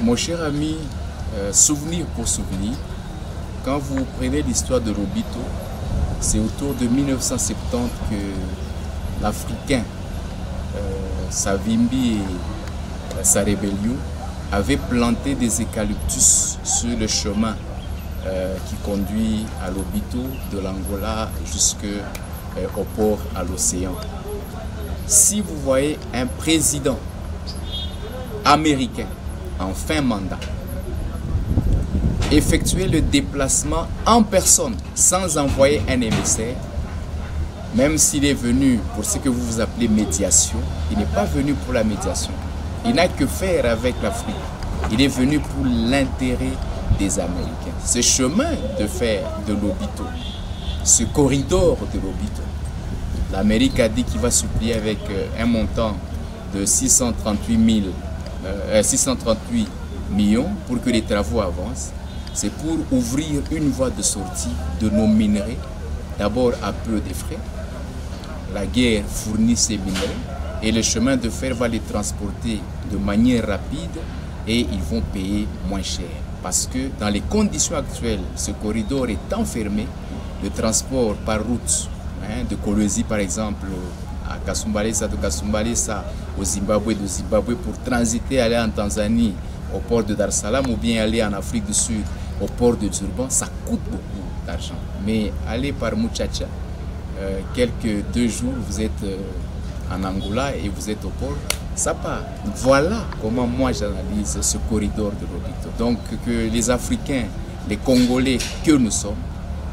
Mon cher ami, souvenir pour souvenir, quand vous prenez l'histoire de Lobito, c'est autour de 1970 que l'Africain Savimbi et sa rébellion avaient planté des eucalyptus sur le chemin qui conduit à Lobito, de l'Angola jusqu'au port à l'océan. Si vous voyez un président américain en fin mandat effectuer le déplacement en personne sans envoyer un émissaire, même s'il est venu pour ce que vous appelez médiation, il n'est pas venu pour la médiation. Il n'a que faire avec l'Afrique. Il est venu pour l'intérêt des Américains. Ce chemin de fer de Lobito, ce corridor de Lobito, l'Amérique a dit qu'il va supplier avec un montant de 638 millions pour que les travaux avancent. C'est pour ouvrir une voie de sortie de nos minerais, d'abord à peu de frais. La guerre fournit ces minerais et le chemin de fer va les transporter de manière rapide et ils vont payer moins cher. Parce que dans les conditions actuelles, ce corridor est enfermé. Le transport par route, de Kolwezi par exemple, à Kasumbalesa, de Kasumbalesa au Zimbabwe, de Zimbabwe pour transiter, aller en Tanzanie, au port de Dar es Salaam ou bien aller en Afrique du Sud, au port de Durban, ça coûte beaucoup d'argent. Mais aller par Muchacha, quelques 2 jours, vous êtes en Angola et vous êtes au port, ça part. Voilà comment moi j'analyse ce corridor de Lobito. Donc que les Africains, les Congolais que nous sommes,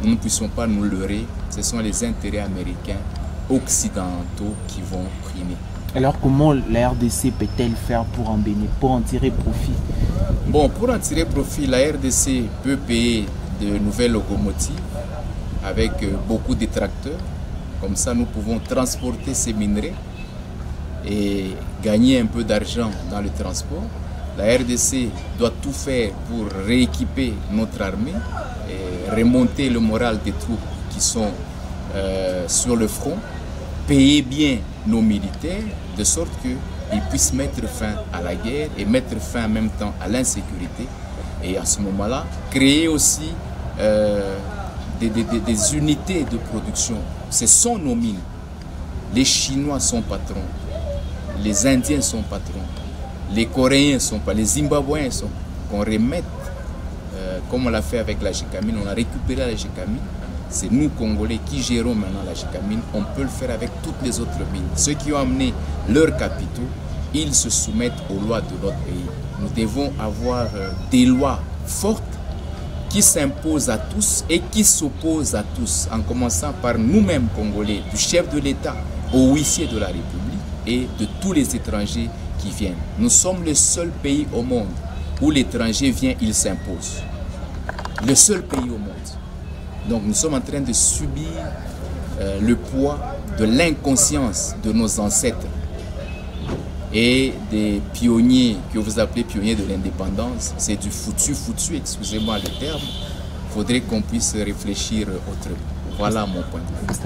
nous ne puissions pas nous leurrer, ce sont les intérêts américains occidentaux qui vont primer. Alors comment la RDC peut-elle faire pour en tirer profit? Bon, pour en tirer profit, la RDC peut payer de nouvelles locomotives avec beaucoup de tracteurs. Comme ça, nous pouvons transporter ces minerais et gagner un peu d'argent dans le transport. La RDC doit tout faire pour rééquiper notre armée et remonter le moral des troupes qui sont sur le front, payer bien nos militaires de sorte qu'ils puissent mettre fin à la guerre et mettre fin en même temps à l'insécurité. Et à ce moment-là, créer aussi des unités de production. Ce sont nos mines. Les Chinois sont patrons, les Indiens sont patrons, les Coréens sont pas, les Zimbabwéens sont. Qu'on remette, comme on l'a fait avec la Gécamine, on a récupéré la Gécamine. C'est nous, Congolais, qui gérons maintenant la Gécamine. On peut le faire avec toutes les autres mines. Ceux qui ont amené leurs capitaux, ils se soumettent aux lois de notre pays. Nous devons avoir des lois fortes qui s'imposent à tous et qui s'opposent à tous, en commençant par nous-mêmes, Congolais, du chef de l'État au huissier de la République et de tous les étrangers qui viennent. Nous sommes le seul pays au monde où l'étranger vient, il s'impose. Le seul pays au monde. Donc nous sommes en train de subir le poids de l'inconscience de nos ancêtres et des pionniers que vous appelez pionniers de l'indépendance. C'est du foutu, excusez-moi le terme. Il faudrait qu'on puisse réfléchir autrement. Voilà mon point de vue.